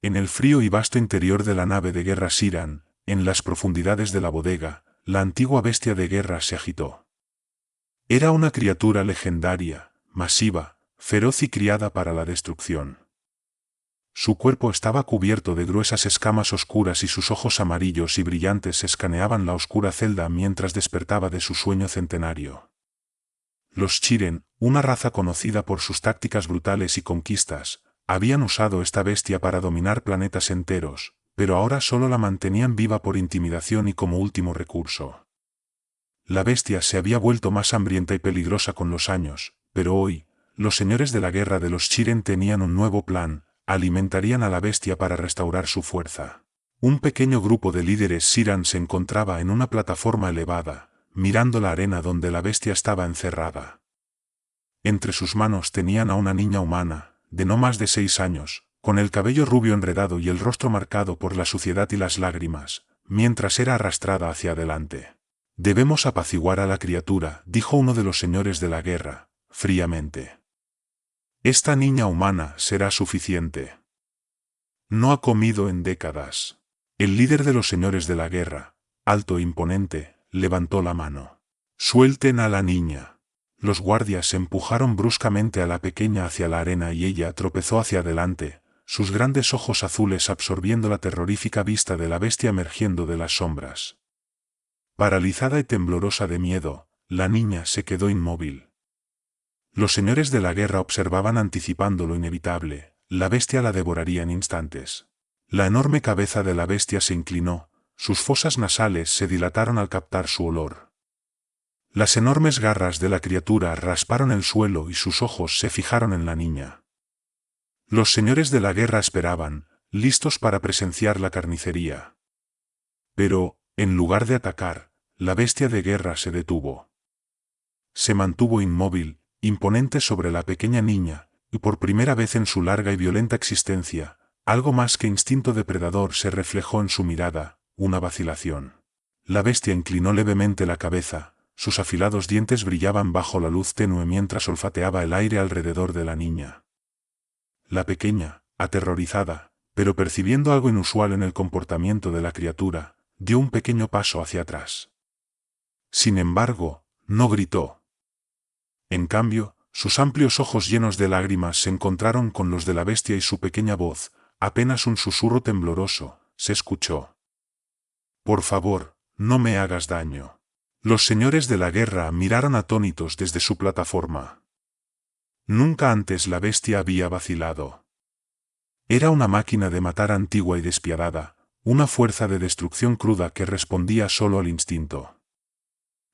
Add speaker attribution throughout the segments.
Speaker 1: En el frío y vasto interior de la nave de guerra Siran, en las profundidades de la bodega, la antigua bestia de guerra se agitó. Era una criatura legendaria, masiva, feroz y criada para la destrucción. Su cuerpo estaba cubierto de gruesas escamas oscuras y sus ojos amarillos y brillantes escaneaban la oscura celda mientras despertaba de su sueño centenario. Los Chiren, una raza conocida por sus tácticas brutales y conquistas, habían usado esta bestia para dominar planetas enteros, pero ahora solo la mantenían viva por intimidación y como último recurso. La bestia se había vuelto más hambrienta y peligrosa con los años, pero hoy, los señores de la guerra de los Chiren tenían un nuevo plan: alimentarían a la bestia para restaurar su fuerza. Un pequeño grupo de líderes Siran se encontraba en una plataforma elevada, mirando la arena donde la bestia estaba encerrada. Entre sus manos tenían a una niña humana, de no más de 6 años, con el cabello rubio enredado y el rostro marcado por la suciedad y las lágrimas, mientras era arrastrada hacia adelante. «Debemos apaciguar a la criatura», dijo uno de los señores de la guerra, fríamente. «Esta niña humana será suficiente. No ha comido en décadas». El líder de los señores de la guerra, alto e imponente, levantó la mano. «Suelten a la niña». Los guardias empujaron bruscamente a la pequeña hacia la arena y ella tropezó hacia adelante, sus grandes ojos azules absorbiendo la terrorífica vista de la bestia emergiendo de las sombras. Paralizada y temblorosa de miedo, la niña se quedó inmóvil. Los señores de la guerra observaban anticipando lo inevitable: la bestia la devoraría en instantes. La enorme cabeza de la bestia se inclinó, sus fosas nasales se dilataron al captar su olor. Las enormes garras de la criatura rasparon el suelo y sus ojos se fijaron en la niña. Los señores de la guerra esperaban, listos para presenciar la carnicería. Pero, en lugar de atacar, la bestia de guerra se detuvo. Se mantuvo inmóvil, imponente sobre la pequeña niña, y por primera vez en su larga y violenta existencia, algo más que instinto depredador se reflejó en su mirada, una vacilación. La bestia inclinó levemente la cabeza, sus afilados dientes brillaban bajo la luz tenue mientras olfateaba el aire alrededor de la niña. La pequeña, aterrorizada, pero percibiendo algo inusual en el comportamiento de la criatura, dio un pequeño paso hacia atrás. Sin embargo, no gritó. En cambio, sus amplios ojos llenos de lágrimas se encontraron con los de la bestia y su pequeña voz, apenas un susurro tembloroso, se escuchó. «Por favor, no me hagas daño». Los señores de la guerra miraron atónitos desde su plataforma. Nunca antes la bestia había vacilado. Era una máquina de matar antigua y despiadada, una fuerza de destrucción cruda que respondía solo al instinto.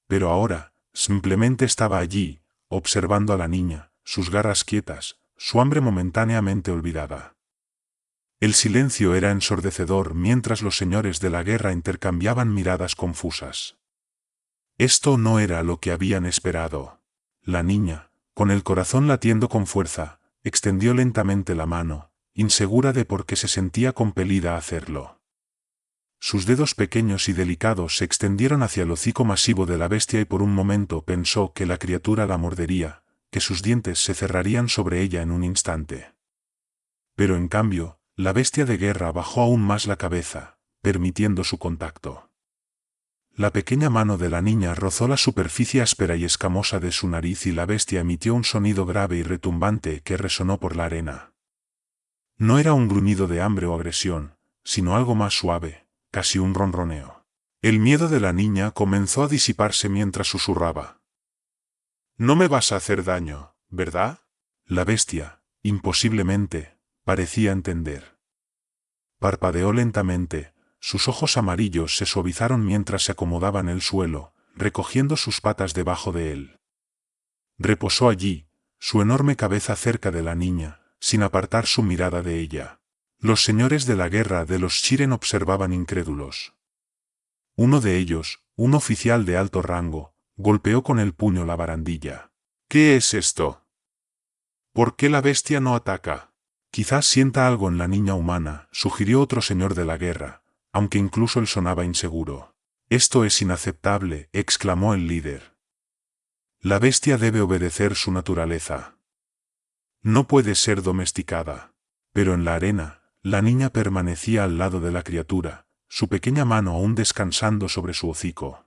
Speaker 1: Pero ahora, simplemente estaba allí, observando a la niña, sus garras quietas, su hambre momentáneamente olvidada. El silencio era ensordecedor mientras los señores de la guerra intercambiaban miradas confusas. Esto no era lo que habían esperado. La niña, con el corazón latiendo con fuerza, extendió lentamente la mano, insegura de por qué se sentía compelida a hacerlo. Sus dedos pequeños y delicados se extendieron hacia el hocico masivo de la bestia y por un momento pensó que la criatura la mordería, que sus dientes se cerrarían sobre ella en un instante. Pero en cambio, la bestia de guerra bajó aún más la cabeza, permitiendo su contacto. La pequeña mano de la niña rozó la superficie áspera y escamosa de su nariz y la bestia emitió un sonido grave y retumbante que resonó por la arena. No era un gruñido de hambre o agresión, sino algo más suave, casi un ronroneo. El miedo de la niña comenzó a disiparse mientras susurraba. «No me vas a hacer daño, ¿verdad?» La bestia, imposiblemente, parecía entender. Parpadeó lentamente. Sus ojos amarillos se suavizaron mientras se acomodaba en el suelo, recogiendo sus patas debajo de él. Reposó allí, su enorme cabeza cerca de la niña, sin apartar su mirada de ella. Los señores de la guerra de los Chiren observaban incrédulos. Uno de ellos, un oficial de alto rango, golpeó con el puño la barandilla. «¿Qué es esto? ¿Por qué la bestia no ataca?» «Quizás sienta algo en la niña humana», sugirió otro señor de la guerra, aunque incluso él sonaba inseguro. «Esto es inaceptable», exclamó el líder. «La bestia debe obedecer su naturaleza. No puede ser domesticada». Pero en la arena, La niña permanecía al lado de la criatura, su pequeña mano aún descansando sobre su hocico.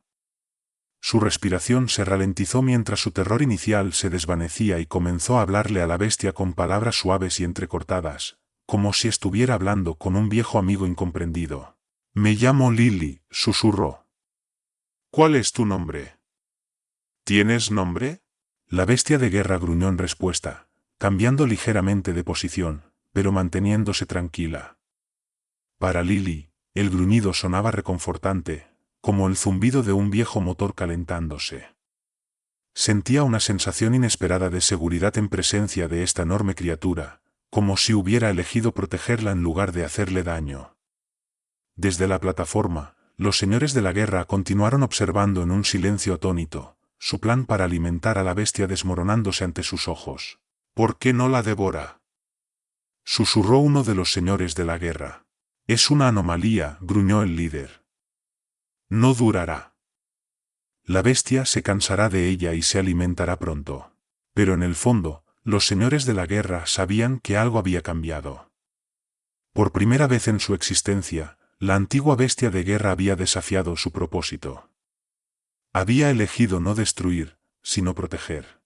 Speaker 1: Su respiración se ralentizó mientras su terror inicial se desvanecía y comenzó a hablarle a la bestia con palabras suaves y entrecortadas, como si estuviera hablando con un viejo amigo incomprendido. «Me llamo Lily», susurró. «¿Cuál es tu nombre?» «¿Tienes nombre?» La bestia de guerra gruñó en respuesta, cambiando ligeramente de posición, pero manteniéndose tranquila. Para Lily, el gruñido sonaba reconfortante, como el zumbido de un viejo motor calentándose. Sentía una sensación inesperada de seguridad en presencia de esta enorme criatura, como si hubiera elegido protegerla en lugar de hacerle daño. Desde la plataforma, los señores de la guerra continuaron observando en un silencio atónito, su plan para alimentar a la bestia desmoronándose ante sus ojos. «¿Por qué no la devora?», susurró uno de los señores de la guerra. «Es una anomalía», gruñó el líder. «No durará. La bestia se cansará de ella y se alimentará pronto». Pero en el fondo, los señores de la guerra sabían que algo había cambiado. Por primera vez en su existencia, la antigua bestia de guerra había desafiado su propósito. Había elegido no destruir, sino proteger.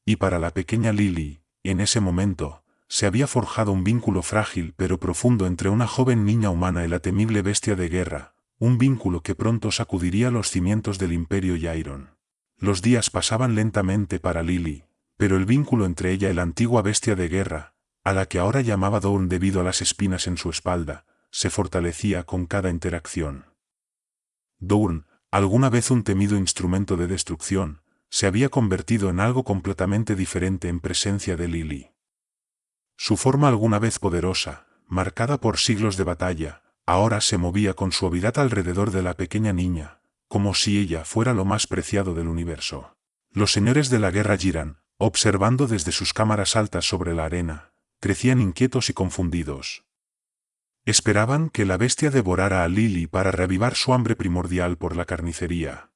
Speaker 1: Y para la pequeña Lily, en ese momento, se había forjado un vínculo frágil pero profundo entre una joven niña humana y la temible bestia de guerra, un vínculo que pronto sacudiría los cimientos del Imperio Yairon. Los días pasaban lentamente para Lily, pero el vínculo entre ella y la antigua bestia de guerra, a la que ahora llamaba Dawn debido a las espinas en su espalda, se fortalecía con cada interacción. Dawn, alguna vez un temido instrumento de destrucción, se había convertido en algo completamente diferente en presencia de Lily. Su forma alguna vez poderosa, marcada por siglos de batalla, ahora se movía con suavidad alrededor de la pequeña niña, como si ella fuera lo más preciado del universo. Los señores de la guerra Jiran, observando desde sus cámaras altas sobre la arena, crecían inquietos y confundidos. Esperaban que la bestia devorara a Lily para reavivar su hambre primordial por la carnicería.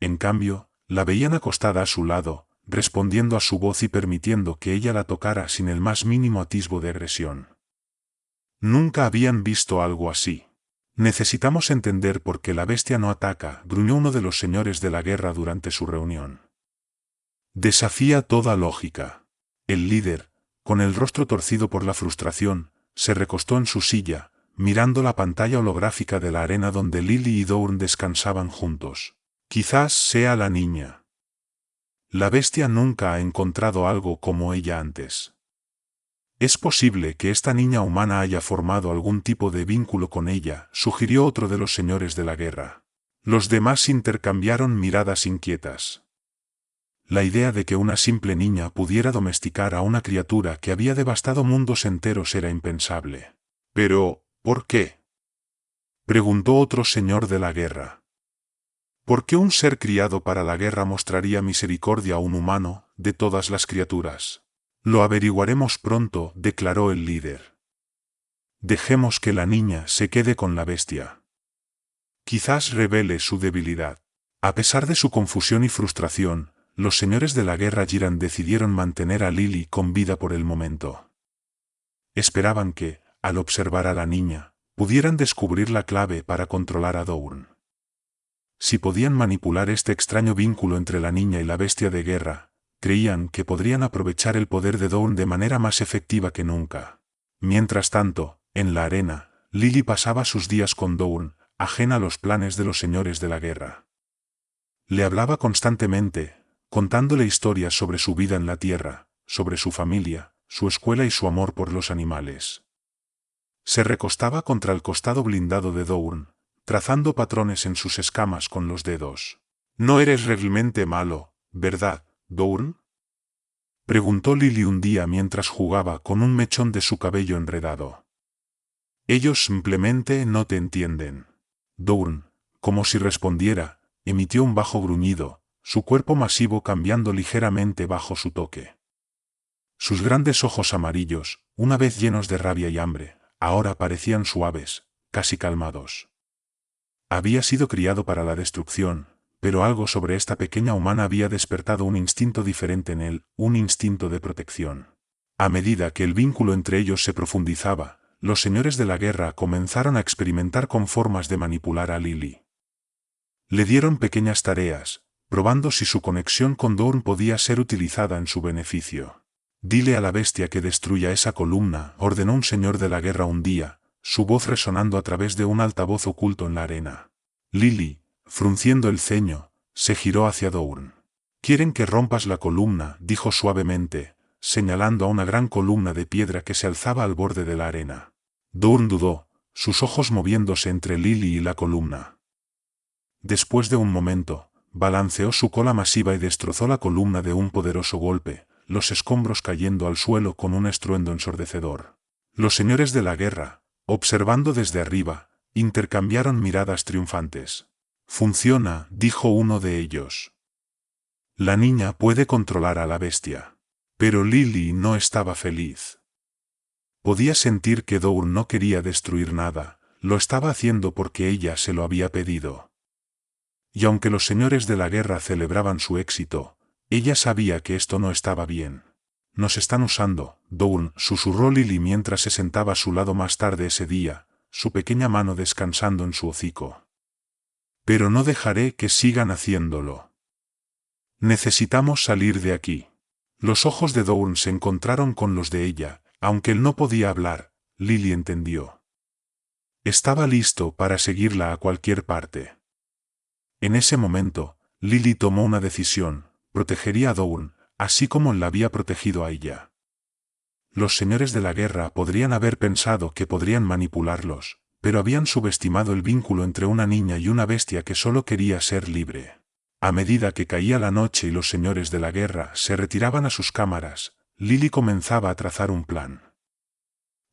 Speaker 1: En cambio, la veían acostada a su lado, respondiendo a su voz y permitiendo que ella la tocara sin el más mínimo atisbo de agresión. Nunca habían visto algo así. «Necesitamos entender por qué la bestia no ataca», gruñó uno de los señores de la guerra durante su reunión. «Desafía toda lógica». El líder, con el rostro torcido por la frustración, se recostó en su silla, mirando la pantalla holográfica de la arena donde Lily y Dawn descansaban juntos. «Quizás sea la niña. La bestia nunca ha encontrado algo como ella antes. Es posible que esta niña humana haya formado algún tipo de vínculo con ella», sugirió otro de los señores de la guerra. Los demás intercambiaron miradas inquietas. La idea de que una simple niña pudiera domesticar a una criatura que había devastado mundos enteros era impensable. «Pero, ¿por qué?», preguntó otro señor de la guerra. «¿Por qué un ser criado para la guerra mostraría misericordia a un humano, de todas las criaturas?». «Lo averiguaremos pronto», declaró el líder. «Dejemos que la niña se quede con la bestia. Quizás revele su debilidad». A pesar de su confusión y frustración, los señores de la guerra Jiran decidieron mantener a Lily con vida por el momento. Esperaban que, al observar a la niña, pudieran descubrir la clave para controlar a Dawn. Si podían manipular este extraño vínculo entre la niña y la bestia de guerra, creían que podrían aprovechar el poder de Dawn de manera más efectiva que nunca. Mientras tanto, en la arena, Lily pasaba sus días con Dawn, ajena a los planes de los señores de la guerra. Le hablaba constantemente, contándole historias sobre su vida en la tierra, sobre su familia, su escuela y su amor por los animales. Se recostaba contra el costado blindado de Dawn, trazando patrones en sus escamas con los dedos. «No eres realmente malo, ¿verdad, Dawn?», preguntó Lily un día mientras jugaba con un mechón de su cabello enredado. «Ellos simplemente no te entienden». Dawn, como si respondiera, emitió un bajo gruñido, su cuerpo masivo cambiando ligeramente bajo su toque. Sus grandes ojos amarillos, una vez llenos de rabia y hambre, ahora parecían suaves, casi calmados. Había sido criado para la destrucción, pero algo sobre esta pequeña humana había despertado un instinto diferente en él, un instinto de protección. A medida que el vínculo entre ellos se profundizaba, los señores de la guerra comenzaron a experimentar con formas de manipular a Lily. Le dieron pequeñas tareas, probando si su conexión con Dorn podía ser utilizada en su beneficio. «Dile a la bestia que destruya esa columna», ordenó un señor de la guerra un día, su voz resonando a través de un altavoz oculto en la arena. Lily, frunciendo el ceño, se giró hacia Dorn. «Quieren que rompas la columna», dijo suavemente, señalando a una gran columna de piedra que se alzaba al borde de la arena. Dorn dudó, sus ojos moviéndose entre Lily y la columna. Después de un momento, balanceó su cola masiva y destrozó la columna de un poderoso golpe, los escombros cayendo al suelo con un estruendo ensordecedor. Los señores de la guerra, observando desde arriba, intercambiaron miradas triunfantes. «Funciona», dijo uno de ellos. «La niña puede controlar a la bestia». Pero Lily no estaba feliz. Podía sentir que Dorn no quería destruir nada, lo estaba haciendo porque ella se lo había pedido. Y aunque los señores de la guerra celebraban su éxito, ella sabía que esto no estaba bien. «Nos están usando», Dorn, susurró Lily mientras se sentaba a su lado más tarde ese día, su pequeña mano descansando en su hocico. «Pero no dejaré que sigan haciéndolo. Necesitamos salir de aquí». Los ojos de Dorn se encontraron con los de ella, aunque él no podía hablar, Lily entendió. Estaba listo para seguirla a cualquier parte. En ese momento, Lily tomó una decisión: protegería a Dorn, así como la había protegido a ella. Los señores de la guerra podrían haber pensado que podrían manipularlos, pero habían subestimado el vínculo entre una niña y una bestia que solo quería ser libre. A medida que caía la noche y los señores de la guerra se retiraban a sus cámaras, Lily comenzaba a trazar un plan.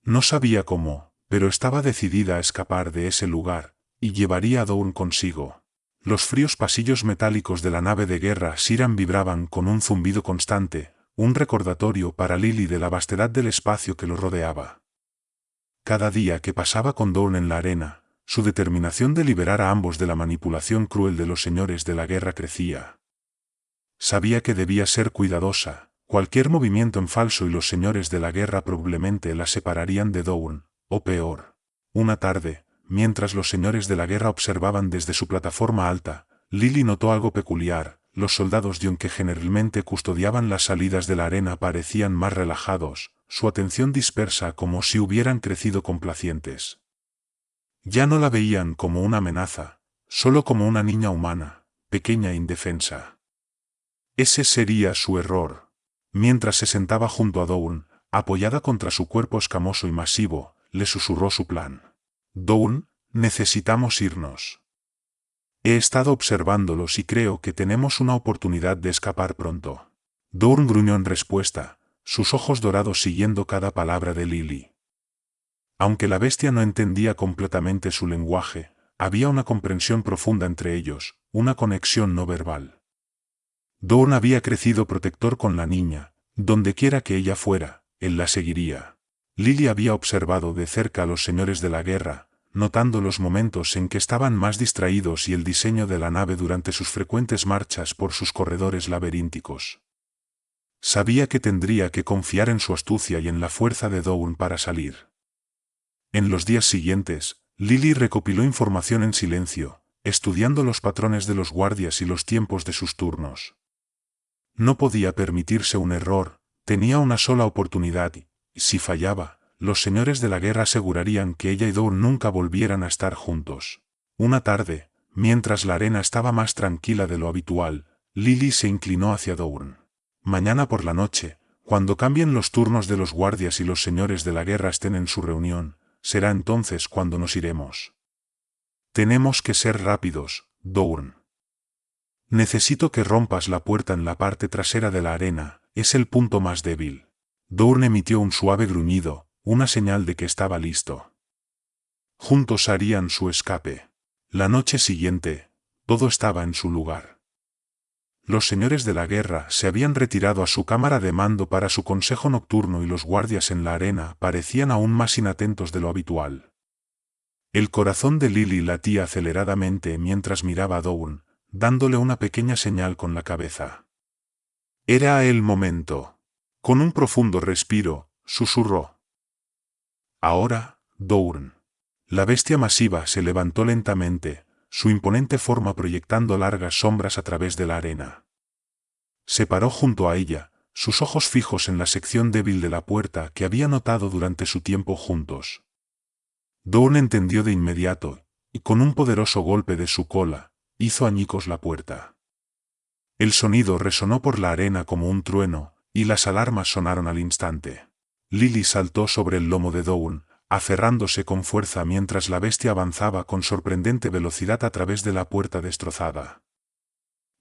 Speaker 1: No sabía cómo, pero estaba decidida a escapar de ese lugar, y llevaría a Dorn consigo. Los fríos pasillos metálicos de la nave de guerra Siran vibraban con un zumbido constante, un recordatorio para Lily de la vastedad del espacio que lo rodeaba. Cada día que pasaba con Dorn en la arena, su determinación de liberar a ambos de la manipulación cruel de los señores de la guerra crecía. Sabía que debía ser cuidadosa, cualquier movimiento en falso y los señores de la guerra probablemente la separarían de Dorn, o peor. Una tarde, mientras los señores de la guerra observaban desde su plataforma alta, Lily notó algo peculiar: los soldados Dion que generalmente custodiaban las salidas de la arena parecían más relajados, su atención dispersa como si hubieran crecido complacientes. Ya no la veían como una amenaza, solo como una niña humana, pequeña e indefensa. Ese sería su error. Mientras se sentaba junto a Dorn, apoyada contra su cuerpo escamoso y masivo, le susurró su plan. «Dorn, necesitamos irnos. He estado observándolos y creo que tenemos una oportunidad de escapar pronto». Dorn gruñó en respuesta, sus ojos dorados siguiendo cada palabra de Lily. Aunque la bestia no entendía completamente su lenguaje, había una comprensión profunda entre ellos, una conexión no verbal. Dorn había crecido protector con la niña, dondequiera que ella fuera, él la seguiría. Lily había observado de cerca a los señores de la guerra, notando los momentos en que estaban más distraídos y el diseño de la nave durante sus frecuentes marchas por sus corredores laberínticos. Sabía que tendría que confiar en su astucia y en la fuerza de Dorn para salir. En los días siguientes, Lily recopiló información en silencio, estudiando los patrones de los guardias y los tiempos de sus turnos. No podía permitirse un error, tenía una sola oportunidad y, si fallaba, los señores de la guerra asegurarían que ella y Dorn nunca volvieran a estar juntos. Una tarde, mientras la arena estaba más tranquila de lo habitual, Lily se inclinó hacia Dorn. «Mañana por la noche, cuando cambien los turnos de los guardias y los señores de la guerra estén en su reunión, será entonces cuando nos iremos. Tenemos que ser rápidos, Dorn. Necesito que rompas la puerta en la parte trasera de la arena, es el punto más débil». Dorn emitió un suave gruñido, una señal de que estaba listo. Juntos harían su escape. La noche siguiente, todo estaba en su lugar. Los señores de la guerra se habían retirado a su cámara de mando para su consejo nocturno y los guardias en la arena parecían aún más inatentos de lo habitual. El corazón de Lily latía aceleradamente mientras miraba a Dorn, dándole una pequeña señal con la cabeza. Era el momento. Con un profundo respiro, susurró. «Ahora, Dourn. La bestia masiva se levantó lentamente, su imponente forma proyectando largas sombras a través de la arena. Se paró junto a ella, sus ojos fijos en la sección débil de la puerta que había notado durante su tiempo juntos. Dourn entendió de inmediato, y con un poderoso golpe de su cola, hizo añicos la puerta. El sonido resonó por la arena como un trueno, y las alarmas sonaron al instante. Lily saltó sobre el lomo de Dourn, aferrándose con fuerza mientras la bestia avanzaba con sorprendente velocidad a través de la puerta destrozada.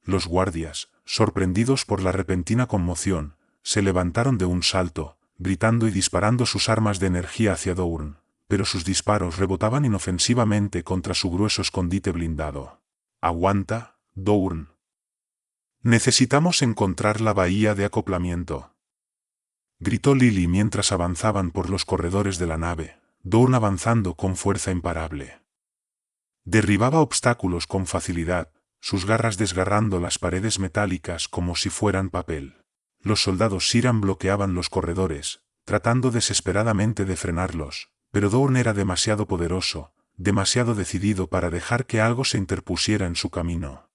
Speaker 1: Los guardias, sorprendidos por la repentina conmoción, se levantaron de un salto, gritando y disparando sus armas de energía hacia Dourn, pero sus disparos rebotaban inofensivamente contra su grueso escondite blindado. «Aguanta, Dourn. Necesitamos encontrar la bahía de acoplamiento», gritó Lily mientras avanzaban por los corredores de la nave, Dourn avanzando con fuerza imparable. Derribaba obstáculos con facilidad, sus garras desgarrando las paredes metálicas como si fueran papel. Los soldados Siran bloqueaban los corredores, tratando desesperadamente de frenarlos, pero Dourn era demasiado poderoso, demasiado decidido para dejar que algo se interpusiera en su camino.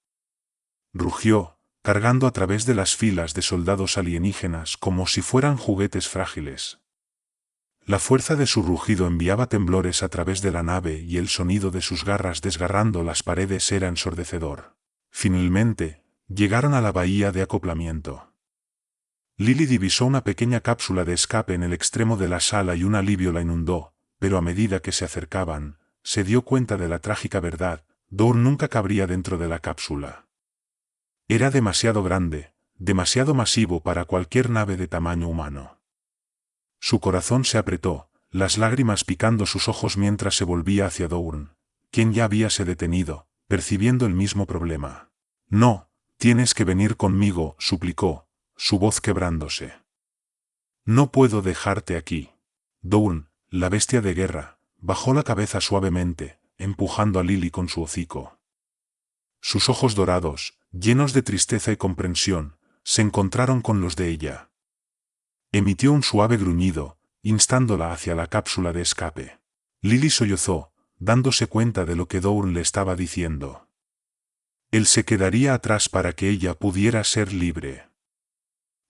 Speaker 1: Rugió, cargando a través de las filas de soldados alienígenas como si fueran juguetes frágiles. La fuerza de su rugido enviaba temblores a través de la nave y el sonido de sus garras desgarrando las paredes era ensordecedor. Finalmente, llegaron a la bahía de acoplamiento. Lily divisó una pequeña cápsula de escape en el extremo de la sala y un alivio la inundó, pero a medida que se acercaban, se dio cuenta de la trágica verdad: Dourn nunca cabría dentro de la cápsula. Era demasiado grande, demasiado masivo para cualquier nave de tamaño humano. Su corazón se apretó, las lágrimas picando sus ojos mientras se volvía hacia Dourn, quien ya habíase detenido, percibiendo el mismo problema. «No, tienes que venir conmigo», suplicó, su voz quebrándose. «No puedo dejarte aquí». Dourn, la bestia de guerra, bajó la cabeza suavemente, empujando a Lily con su hocico. Sus ojos dorados, llenos de tristeza y comprensión, se encontraron con los de ella. Emitió un suave gruñido, instándola hacia la cápsula de escape. Lily sollozó, dándose cuenta de lo que Dourn le estaba diciendo. Él se quedaría atrás para que ella pudiera ser libre.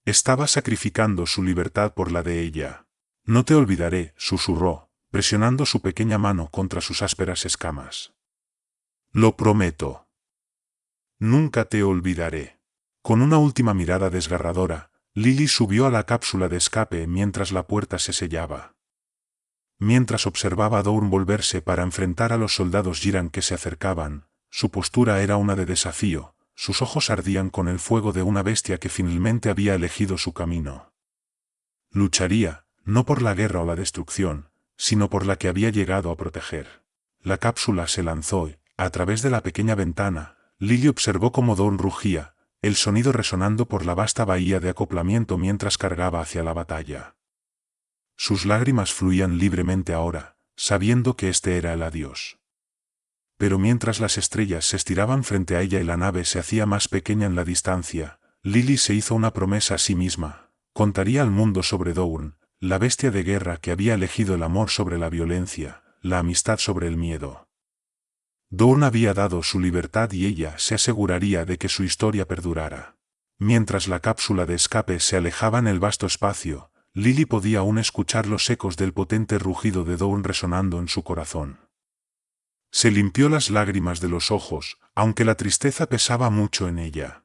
Speaker 1: Estaba sacrificando su libertad por la de ella. «No te olvidaré», susurró, presionando su pequeña mano contra sus ásperas escamas. «Lo prometo. Nunca te olvidaré». Con una última mirada desgarradora, Lily subió a la cápsula de escape mientras la puerta se sellaba. Mientras observaba a Dourn volverse para enfrentar a los soldados Giran que se acercaban, su postura era una de desafío, sus ojos ardían con el fuego de una bestia que finalmente había elegido su camino. Lucharía, no por la guerra o la destrucción, sino por la que había llegado a proteger. La cápsula se lanzó y, a través de la pequeña ventana, Lily observó cómo Dourn rugía, el sonido resonando por la vasta bahía de acoplamiento mientras cargaba hacia la batalla. Sus lágrimas fluían libremente ahora, sabiendo que este era el adiós. Pero mientras las estrellas se estiraban frente a ella y la nave se hacía más pequeña en la distancia, Lily se hizo una promesa a sí misma: contaría al mundo sobre Dourn, la bestia de guerra que había elegido el amor sobre la violencia, la amistad sobre el miedo. Dourn había dado su libertad y ella se aseguraría de que su historia perdurara. Mientras la cápsula de escape se alejaba en el vasto espacio, Lily podía aún escuchar los ecos del potente rugido de Dourn resonando en su corazón. Se limpió las lágrimas de los ojos, aunque la tristeza pesaba mucho en ella.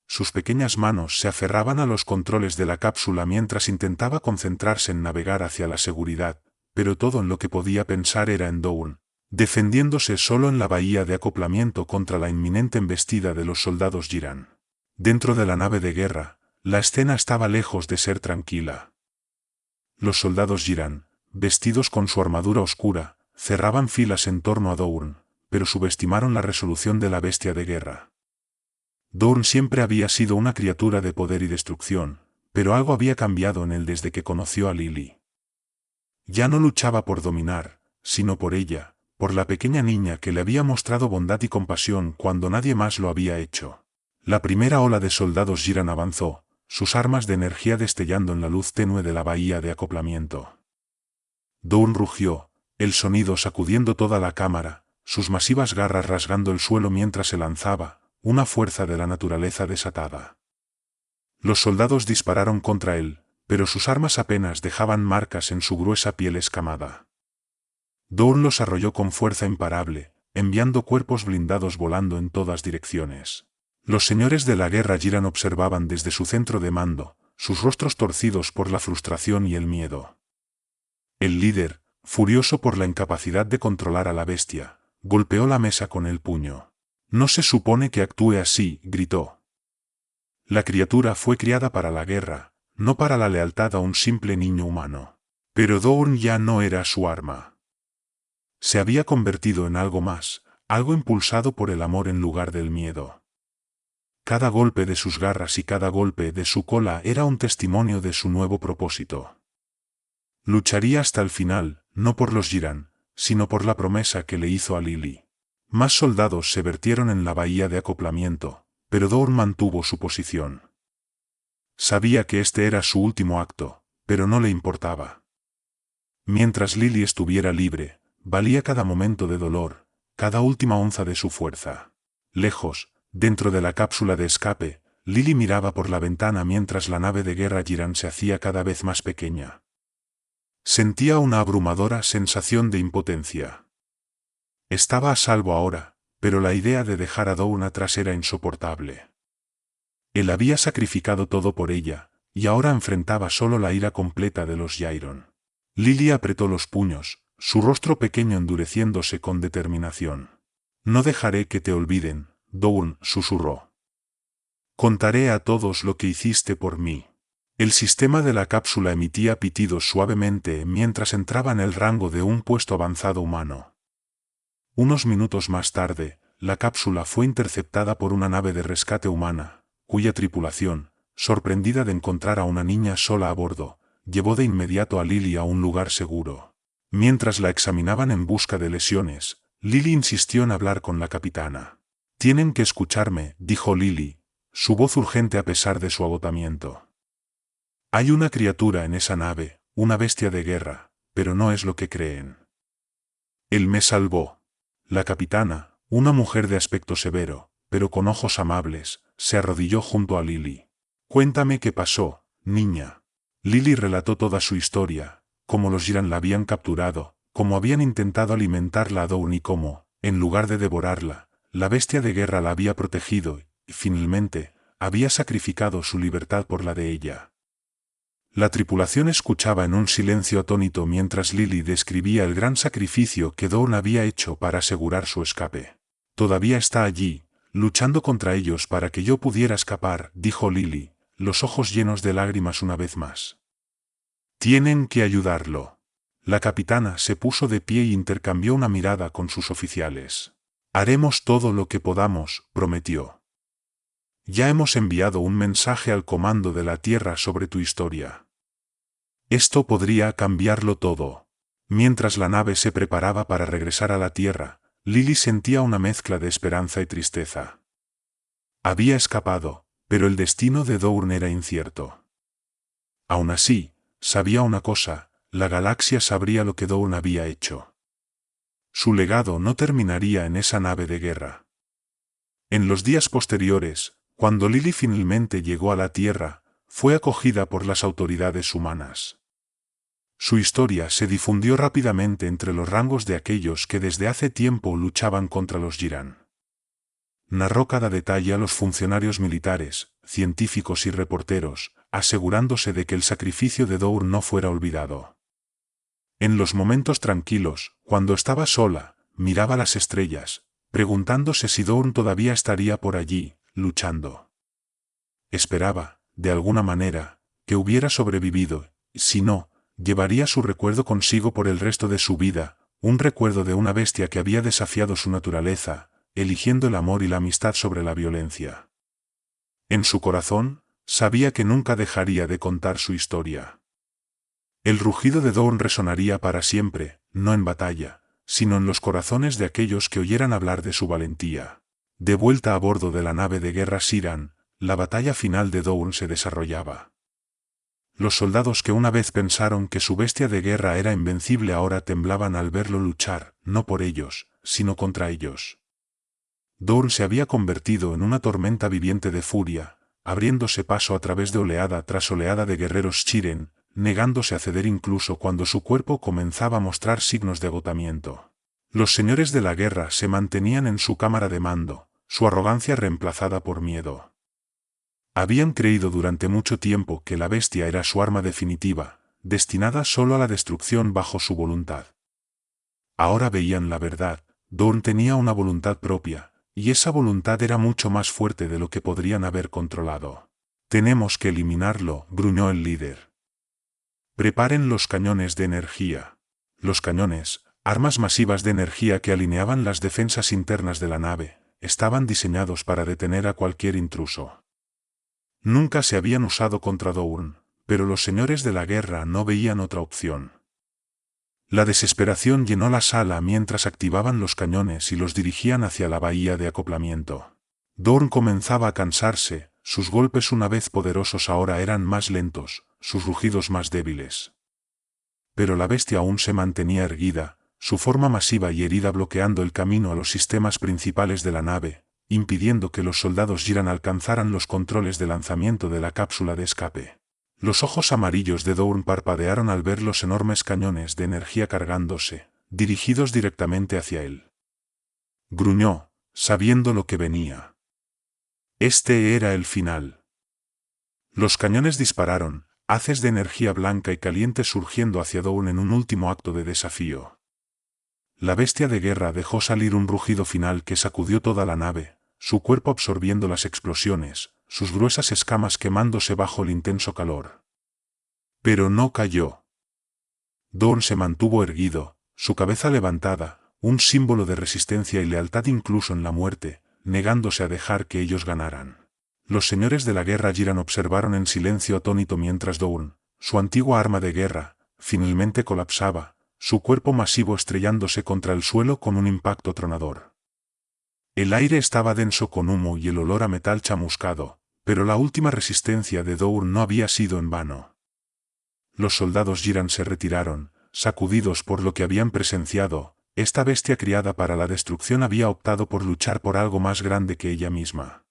Speaker 1: Sus pequeñas manos se aferraban a los controles de la cápsula mientras intentaba concentrarse en navegar hacia la seguridad, pero todo en lo que podía pensar era en Dourn, defendiéndose solo en la bahía de acoplamiento contra la inminente embestida de los soldados Giran. Dentro de la nave de guerra, la escena estaba lejos de ser tranquila. Los soldados Giran, vestidos con su armadura oscura, cerraban filas en torno a Dourn, pero subestimaron la resolución de la bestia de guerra. Dourn siempre había sido una criatura de poder y destrucción, pero algo había cambiado en él desde que conoció a Lily. Ya no luchaba por dominar, sino por ella, por la pequeña niña que le había mostrado bondad y compasión cuando nadie más lo había hecho. La primera ola de soldados Giran avanzó, sus armas de energía destellando en la luz tenue de la bahía de acoplamiento. Dawn rugió, el sonido sacudiendo toda la cámara, sus masivas garras rasgando el suelo mientras se lanzaba, una fuerza de la naturaleza desatada. Los soldados dispararon contra él, pero sus armas apenas dejaban marcas en su gruesa piel escamada. Dawn los arrolló con fuerza imparable, enviando cuerpos blindados volando en todas direcciones. Los señores de la guerra Jiran observaban desde su centro de mando, sus rostros torcidos por la frustración y el miedo. El líder, furioso por la incapacidad de controlar a la bestia, golpeó la mesa con el puño. «No se supone que actúe así», gritó. La criatura fue criada para la guerra, no para la lealtad a un simple niño humano. Pero Dawn ya no era su arma. Se había convertido en algo más, algo impulsado por el amor en lugar del miedo. Cada golpe de sus garras y cada golpe de su cola era un testimonio de su nuevo propósito. Lucharía hasta el final, no por los Jiran, sino por la promesa que le hizo a Lily. Más soldados se vertieron en la bahía de acoplamiento, pero Dawn mantuvo su posición. Sabía que este era su último acto, pero no le importaba. Mientras Lily estuviera libre, valía cada momento de dolor, cada última onza de su fuerza. Lejos, dentro de la cápsula de escape, Lily miraba por la ventana mientras la nave de guerra Jiran se hacía cada vez más pequeña. Sentía una abrumadora sensación de impotencia. Estaba a salvo ahora, pero la idea de dejar a Dawn atrás era insoportable. Él había sacrificado todo por ella, y ahora enfrentaba solo la ira completa de los Jiran. Lily apretó los puños, su rostro pequeño endureciéndose con determinación. «No dejaré que te olviden», Dawn susurró. «Contaré a todos lo que hiciste por mí». El sistema de la cápsula emitía pitidos suavemente mientras entraba en el rango de un puesto avanzado humano. Unos minutos más tarde, la cápsula fue interceptada por una nave de rescate humana, cuya tripulación, sorprendida de encontrar a una niña sola a bordo, llevó de inmediato a Lily a un lugar seguro. Mientras la examinaban en busca de lesiones, Lily insistió en hablar con la capitana. «Tienen que escucharme», dijo Lily, su voz urgente a pesar de su agotamiento. «Hay una criatura en esa nave, una bestia de guerra, pero no es lo que creen». Él me salvó. La capitana, una mujer de aspecto severo, pero con ojos amables, se arrodilló junto a Lily. «Cuéntame qué pasó, niña». Lily relató toda su historia, cómo los Jiran la habían capturado, cómo habían intentado alimentarla a Dawn y cómo, en lugar de devorarla, la bestia de guerra la había protegido y, finalmente, había sacrificado su libertad por la de ella. La tripulación escuchaba en un silencio atónito mientras Lily describía el gran sacrificio que Dawn había hecho para asegurar su escape. «Todavía está allí, luchando contra ellos para que yo pudiera escapar», dijo Lily, los ojos llenos de lágrimas una vez más. «Tienen que ayudarlo». La capitana se puso de pie y intercambió una mirada con sus oficiales. «Haremos todo lo que podamos», prometió. «Ya hemos enviado un mensaje al comando de la Tierra sobre tu historia. Esto podría cambiarlo todo». Mientras la nave se preparaba para regresar a la Tierra, Lily sentía una mezcla de esperanza y tristeza. Había escapado, pero el destino de Dawn era incierto. Aún así, sabía una cosa, la galaxia sabría lo que Dawn había hecho. Su legado no terminaría en esa nave de guerra. En los días posteriores, cuando Lily finalmente llegó a la Tierra, fue acogida por las autoridades humanas. Su historia se difundió rápidamente entre los rangos de aquellos que desde hace tiempo luchaban contra los Jiran. Narró cada detalle a los funcionarios militares, científicos y reporteros, asegurándose de que el sacrificio de Dawn no fuera olvidado. En los momentos tranquilos, cuando estaba sola, miraba las estrellas, preguntándose si Dawn todavía estaría por allí, luchando. Esperaba, de alguna manera, que hubiera sobrevivido, y si no, llevaría su recuerdo consigo por el resto de su vida, un recuerdo de una bestia que había desafiado su naturaleza, eligiendo el amor y la amistad sobre la violencia. En su corazón, sabía que nunca dejaría de contar su historia. El rugido de Dawn resonaría para siempre, no en batalla, sino en los corazones de aquellos que oyeran hablar de su valentía. De vuelta a bordo de la nave de guerra Siran, la batalla final de Dawn se desarrollaba. Los soldados que una vez pensaron que su bestia de guerra era invencible ahora temblaban al verlo luchar, no por ellos, sino contra ellos. Dorn se había convertido en una tormenta viviente de furia, abriéndose paso a través de oleada tras oleada de guerreros Shiren, negándose a ceder incluso cuando su cuerpo comenzaba a mostrar signos de agotamiento. Los señores de la guerra se mantenían en su cámara de mando, su arrogancia reemplazada por miedo. Habían creído durante mucho tiempo que la bestia era su arma definitiva, destinada solo a la destrucción bajo su voluntad. Ahora veían la verdad. Dorn tenía una voluntad propia, y esa voluntad era mucho más fuerte de lo que podrían haber controlado. «Tenemos que eliminarlo», gruñó el líder. «Preparen los cañones de energía». Los cañones, armas masivas de energía que alineaban las defensas internas de la nave, estaban diseñados para detener a cualquier intruso. Nunca se habían usado contra Dorn, pero los señores de la guerra no veían otra opción. La desesperación llenó la sala mientras activaban los cañones y los dirigían hacia la bahía de acoplamiento. Dorn comenzaba a cansarse, sus golpes una vez poderosos ahora eran más lentos, sus rugidos más débiles. Pero la bestia aún se mantenía erguida, su forma masiva y herida bloqueando el camino a los sistemas principales de la nave, impidiendo que los soldados Shiran alcanzaran los controles de lanzamiento de la cápsula de escape. Los ojos amarillos de Dorn parpadearon al ver los enormes cañones de energía cargándose, dirigidos directamente hacia él. Gruñó, sabiendo lo que venía. Este era el final. Los cañones dispararon, haces de energía blanca y caliente surgiendo hacia Dorn en un último acto de desafío. La bestia de guerra dejó salir un rugido final que sacudió toda la nave, su cuerpo absorbiendo las explosiones, sus gruesas escamas quemándose bajo el intenso calor. Pero no cayó. Dorn se mantuvo erguido, su cabeza levantada, un símbolo de resistencia y lealtad incluso en la muerte, negándose a dejar que ellos ganaran. Los señores de la guerra Shiran observaron en silencio atónito mientras Dorn, su antigua arma de guerra, finalmente colapsaba, su cuerpo masivo estrellándose contra el suelo con un impacto tronador. El aire estaba denso con humo y el olor a metal chamuscado, pero la última resistencia de Dorn no había sido en vano. Los soldados Shiran se retiraron, sacudidos por lo que habían presenciado. Esta bestia criada para la destrucción había optado por luchar por algo más grande que ella misma.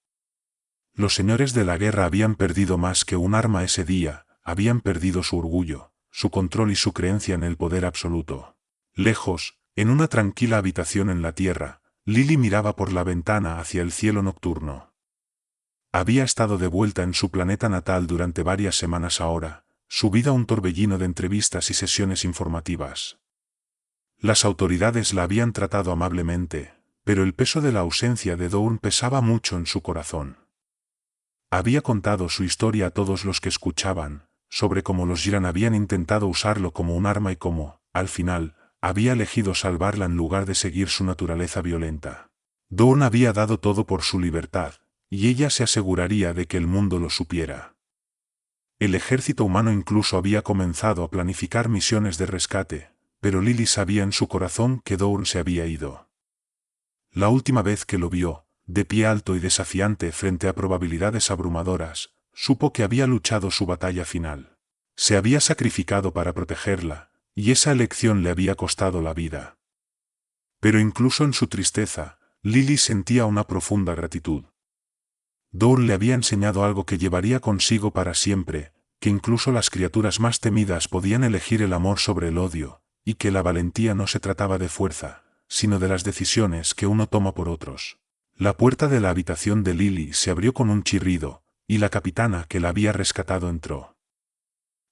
Speaker 1: Los señores de la guerra habían perdido más que un arma ese día, habían perdido su orgullo, su control y su creencia en el poder absoluto. Lejos, en una tranquila habitación en la tierra, Lily miraba por la ventana hacia el cielo nocturno. Había estado de vuelta en su planeta natal durante varias semanas ahora, subida a un torbellino de entrevistas y sesiones informativas. Las autoridades la habían tratado amablemente, pero el peso de la ausencia de Dorn pesaba mucho en su corazón. Había contado su historia a todos los que escuchaban, sobre cómo los Shiran habían intentado usarlo como un arma y cómo, al final, había elegido salvarla en lugar de seguir su naturaleza violenta. Dorn había dado todo por su libertad, y ella se aseguraría de que el mundo lo supiera. El ejército humano incluso había comenzado a planificar misiones de rescate, pero Lily sabía en su corazón que Dorn se había ido. La última vez que lo vio, de pie alto y desafiante frente a probabilidades abrumadoras, supo que había luchado su batalla final. Se había sacrificado para protegerla, y esa elección le había costado la vida. Pero incluso en su tristeza, Lily sentía una profunda gratitud. Dorn le había enseñado algo que llevaría consigo para siempre, que incluso las criaturas más temidas podían elegir el amor sobre el odio, y que la valentía no se trataba de fuerza, sino de las decisiones que uno toma por otros. La puerta de la habitación de Lily se abrió con un chirrido, y la capitana que la había rescatado entró.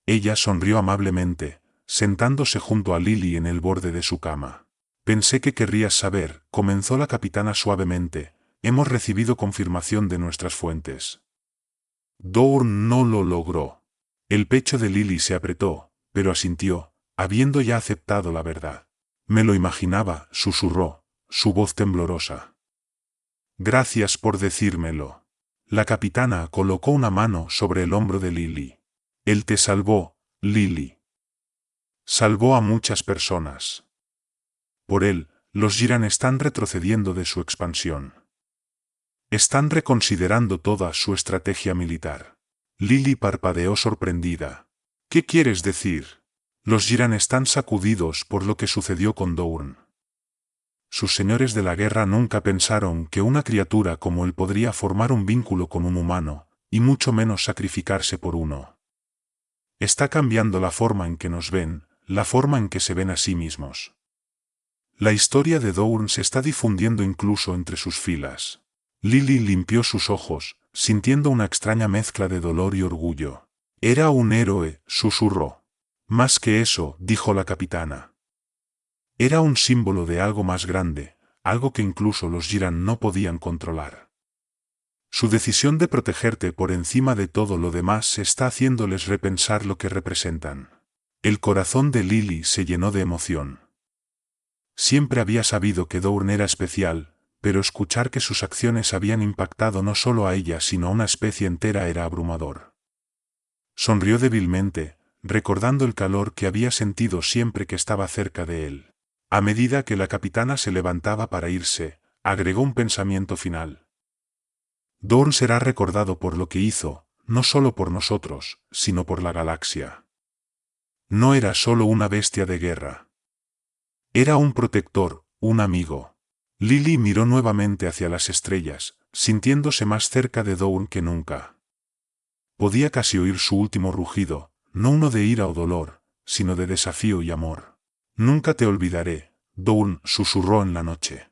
Speaker 1: Ella sonrió amablemente, sentándose junto a Lily en el borde de su cama. «Pensé que querrías saber», comenzó la capitana suavemente, «hemos recibido confirmación de nuestras fuentes». Dorn no lo logró. El pecho de Lily se apretó, pero asintió, habiendo ya aceptado la verdad. «Me lo imaginaba», susurró, su voz temblorosa. «Gracias por decírmelo». La capitana colocó una mano sobre el hombro de Lily. «Él te salvó, Lily. Salvó a muchas personas. Por él, los Shiran están retrocediendo de su expansión. Están reconsiderando toda su estrategia militar». Lily parpadeó sorprendida. ¿Qué quieres decir? Los Jiran están sacudidos por lo que sucedió con Dourn. Sus señores de la guerra nunca pensaron que una criatura como él podría formar un vínculo con un humano, y mucho menos sacrificarse por uno. Está cambiando la forma en que nos ven, la forma en que se ven a sí mismos. La historia de Dourn se está difundiendo incluso entre sus filas. Lily limpió sus ojos, sintiendo una extraña mezcla de dolor y orgullo. Era un héroe, susurró. Más que eso, dijo la capitana. Era un símbolo de algo más grande, algo que incluso los Jiran no podían controlar. Su decisión de protegerte por encima de todo lo demás está haciéndoles repensar lo que representan. El corazón de Lily se llenó de emoción. Siempre había sabido que Dourn era especial, pero escuchar que sus acciones habían impactado no solo a ella sino a una especie entera era abrumador. Sonrió débilmente, recordando el calor que había sentido siempre que estaba cerca de él. A medida que la capitana se levantaba para irse, agregó un pensamiento final. Dourn será recordado por lo que hizo, no solo por nosotros, sino por la galaxia. No era solo una bestia de guerra. Era un protector, un amigo. Lily miró nuevamente hacia las estrellas, sintiéndose más cerca de Dourn que nunca. Podía casi oír su último rugido, no uno de ira o dolor, sino de desafío y amor. Nunca te olvidaré, Dourn susurró en la noche.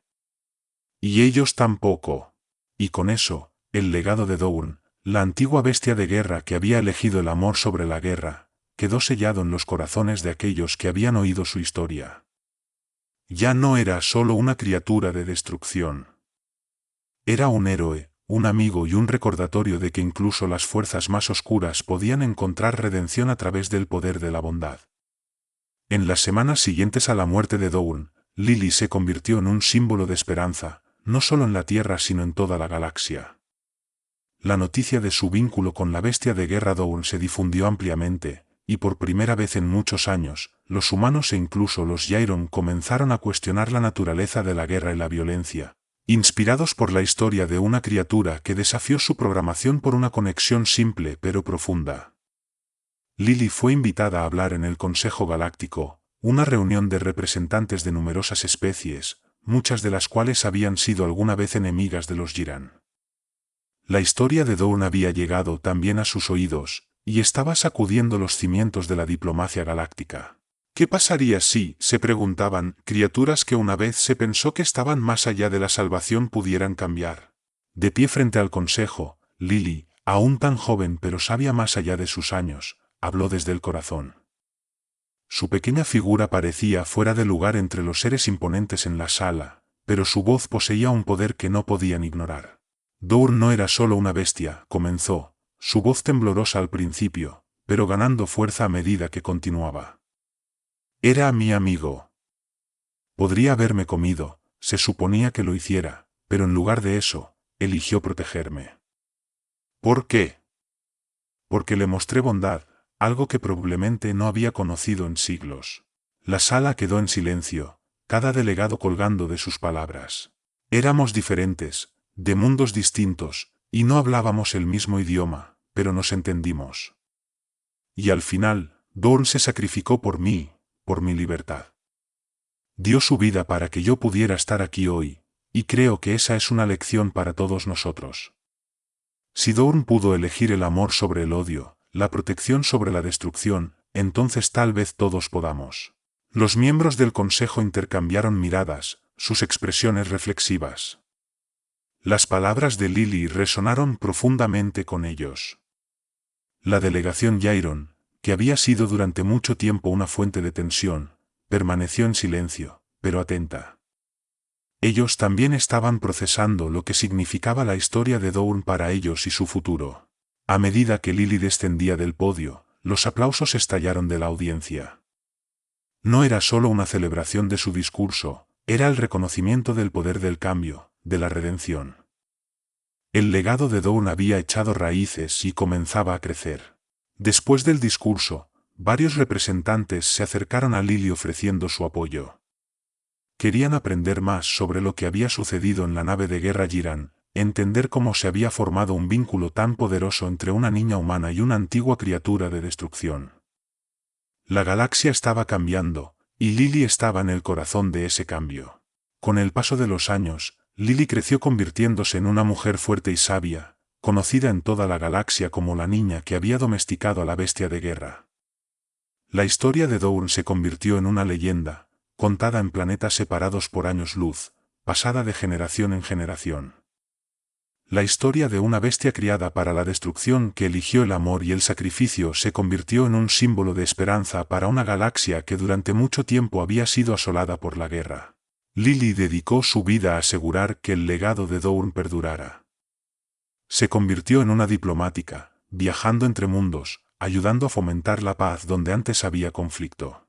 Speaker 1: Y ellos tampoco. Y con eso, el legado de Dourn, la antigua bestia de guerra que había elegido el amor sobre la guerra, quedó sellado en los corazones de aquellos que habían oído su historia. Ya no era solo una criatura de destrucción. Era un héroe, un amigo y un recordatorio de que incluso las fuerzas más oscuras podían encontrar redención a través del poder de la bondad. En las semanas siguientes a la muerte de Dourn, Lily se convirtió en un símbolo de esperanza, no solo en la Tierra sino en toda la galaxia. La noticia de su vínculo con la bestia de guerra Dourn se difundió ampliamente, y por primera vez en muchos años, los humanos e incluso los Jairon comenzaron a cuestionar la naturaleza de la guerra y la violencia, inspirados por la historia de una criatura que desafió su programación por una conexión simple pero profunda. Lily fue invitada a hablar en el Consejo Galáctico, una reunión de representantes de numerosas especies, muchas de las cuales habían sido alguna vez enemigas de los Jiran. La historia de Dourn había llegado también a sus oídos, y estaba sacudiendo los cimientos de la diplomacia galáctica. ¿Qué pasaría si, se preguntaban, criaturas que una vez se pensó que estaban más allá de la salvación pudieran cambiar? De pie frente al consejo, Lily, aún tan joven pero sabia más allá de sus años, habló desde el corazón. Su pequeña figura parecía fuera de lugar entre los seres imponentes en la sala, pero su voz poseía un poder que no podían ignorar. Dourn no era solo una bestia, comenzó, su voz temblorosa al principio, pero ganando fuerza a medida que continuaba. Era mi amigo. Podría haberme comido, se suponía que lo hiciera, pero en lugar de eso, eligió protegerme. ¿Por qué? Porque le mostré bondad, algo que probablemente no había conocido en siglos. La sala quedó en silencio, cada delegado colgando de sus palabras. Éramos diferentes, de mundos distintos, y no hablábamos el mismo idioma, pero nos entendimos. Y al final, Dourn se sacrificó por mí, por mi libertad. Dio su vida para que yo pudiera estar aquí hoy, y creo que esa es una lección para todos nosotros. Si Dourn pudo elegir el amor sobre el odio, la protección sobre la destrucción, entonces tal vez todos podamos. Los miembros del consejo intercambiaron miradas, sus expresiones reflexivas. Las palabras de Lily resonaron profundamente con ellos. La delegación Jairon, que había sido durante mucho tiempo una fuente de tensión, permaneció en silencio, pero atenta. Ellos también estaban procesando lo que significaba la historia de Dourn para ellos y su futuro. A medida que Lily descendía del podio, los aplausos estallaron de la audiencia. No era solo una celebración de su discurso, era el reconocimiento del poder del cambio, de la redención. El legado de Dourn había echado raíces y comenzaba a crecer. Después del discurso, varios representantes se acercaron a Lily ofreciendo su apoyo. Querían aprender más sobre lo que había sucedido en la nave de guerra Jiran, entender cómo se había formado un vínculo tan poderoso entre una niña humana y una antigua criatura de destrucción. La galaxia estaba cambiando, y Lily estaba en el corazón de ese cambio. Con el paso de los años, Lily creció convirtiéndose en una mujer fuerte y sabia, conocida en toda la galaxia como la niña que había domesticado a la bestia de guerra. La historia de Dorn se convirtió en una leyenda, contada en planetas separados por años luz, pasada de generación en generación. La historia de una bestia criada para la destrucción que eligió el amor y el sacrificio se convirtió en un símbolo de esperanza para una galaxia que durante mucho tiempo había sido asolada por la guerra. Lily dedicó su vida a asegurar que el legado de Dorn perdurara. Se convirtió en una diplomática, viajando entre mundos, ayudando a fomentar la paz donde antes había conflicto.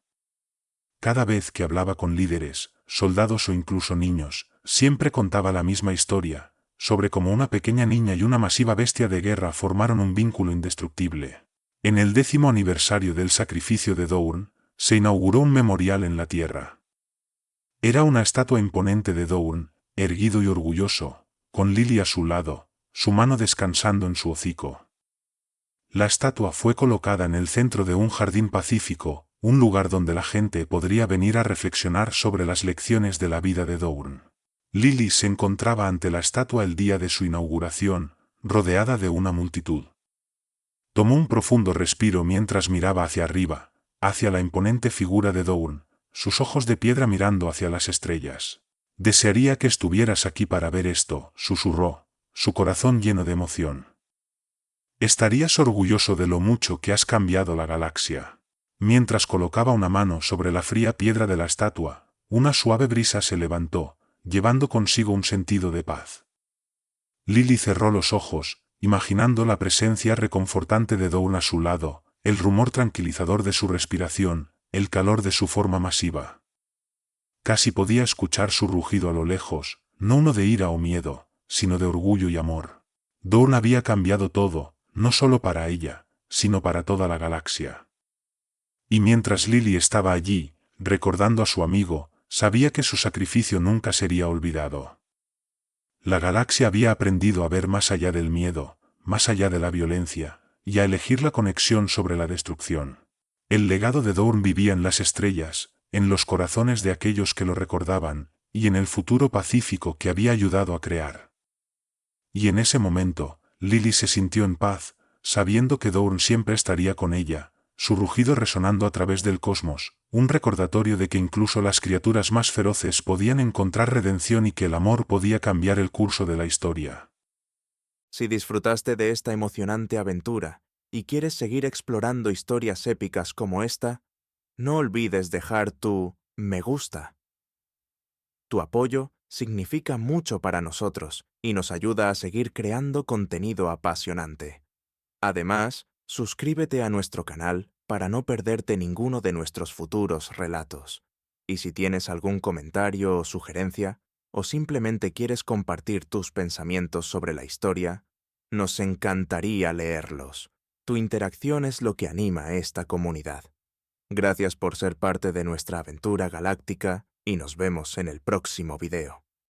Speaker 1: Cada vez que hablaba con líderes, soldados o incluso niños, siempre contaba la misma historia, sobre cómo una pequeña niña y una masiva bestia de guerra formaron un vínculo indestructible. En el 10º aniversario del sacrificio de Dorn, se inauguró un memorial en la Tierra. Era una estatua imponente de Dorn, erguido y orgulloso, con Lily a su lado, su mano descansando en su hocico. La estatua fue colocada en el centro de un jardín pacífico, un lugar donde la gente podría venir a reflexionar sobre las lecciones de la vida de Dorn. Lily se encontraba ante la estatua el día de su inauguración, rodeada de una multitud. Tomó un profundo respiro mientras miraba hacia arriba, hacia la imponente figura de Dorn, sus ojos de piedra mirando hacia las estrellas. «Desearía que estuvieras aquí para ver esto», susurró, su corazón lleno de emoción. «Estarías orgulloso de lo mucho que has cambiado la galaxia». Mientras colocaba una mano sobre la fría piedra de la estatua, una suave brisa se levantó, llevando consigo un sentido de paz. Lily cerró los ojos, imaginando la presencia reconfortante de Dorn a su lado, el rumor tranquilizador de su respiración, el calor de su forma masiva. Casi podía escuchar su rugido a lo lejos, no uno de ira o miedo, sino de orgullo y amor. Dorn había cambiado todo, no solo para ella, sino para toda la galaxia. Y mientras Lily estaba allí, recordando a su amigo, sabía que su sacrificio nunca sería olvidado. La galaxia había aprendido a ver más allá del miedo, más allá de la violencia, y a elegir la conexión sobre la destrucción. El legado de Dorn vivía en las estrellas, en los corazones de aquellos que lo recordaban, y en el futuro pacífico que había ayudado a crear. Y en ese momento, Lily se sintió en paz, sabiendo que Dorn siempre estaría con ella, su rugido resonando a través del cosmos, un recordatorio de que incluso las criaturas más feroces podían encontrar redención y que el amor podía cambiar el curso de la historia.
Speaker 2: Si disfrutaste de esta emocionante aventura y quieres seguir explorando historias épicas como esta, no olvides dejar tu me gusta. Tu apoyo significa mucho para nosotros y nos ayuda a seguir creando contenido apasionante. Además, suscríbete a nuestro canal para no perderte ninguno de nuestros futuros relatos. Y si tienes algún comentario o sugerencia, o simplemente quieres compartir tus pensamientos sobre la historia, nos encantaría leerlos. Tu interacción es lo que anima a esta comunidad. Gracias por ser parte de nuestra aventura galáctica y nos vemos en el próximo video.